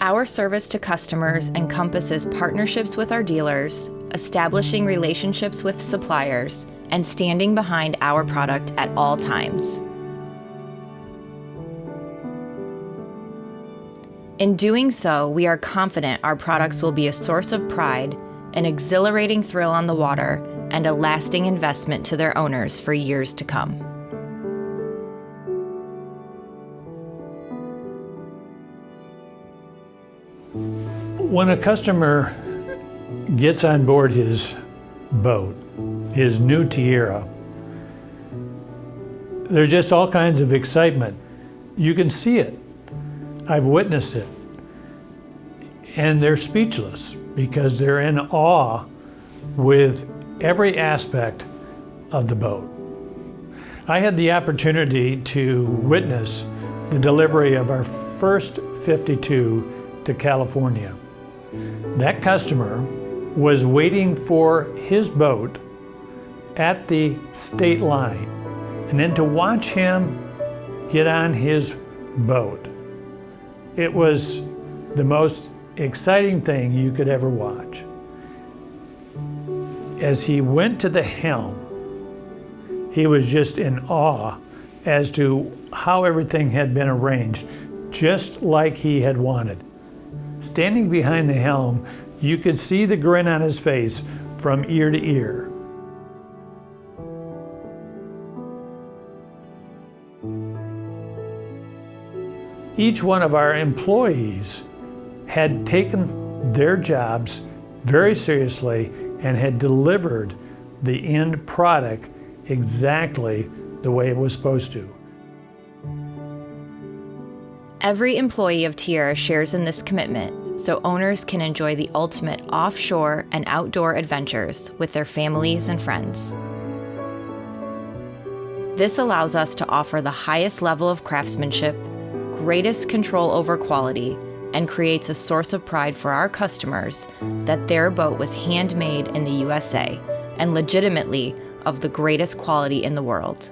Our service to customers encompasses partnerships with our dealers, establishing relationships with suppliers, and standing behind our product at all times. In doing so, we are confident our products will be a source of pride, an exhilarating thrill on the water, and a lasting investment to their owners for years to come. When a customer gets on board his boat, his new Tiara, there's just all kinds of excitement. You can see it. I've witnessed it. And they're speechless because they're in awe with every aspect of the boat. I had the opportunity to witness the delivery of our first 52 to California. That customer was waiting for his boat at the state line, and then to watch him get on his boat, it was the most exciting thing you could ever watch. As he went to the helm, he was just in awe as to how everything had been arranged, just like he had wanted. Standing behind the helm, you could see the grin on his face from ear to ear. Each one of our employees had taken their jobs very seriously and had delivered the end product exactly the way it was supposed to. Every employee of Tiara shares in this commitment, so owners can enjoy the ultimate offshore and outdoor adventures with their families and friends. This allows us to offer the highest level of craftsmanship, greatest control over quality, and creates a source of pride for our customers that their boat was handmade in the USA and legitimately of the greatest quality in the world.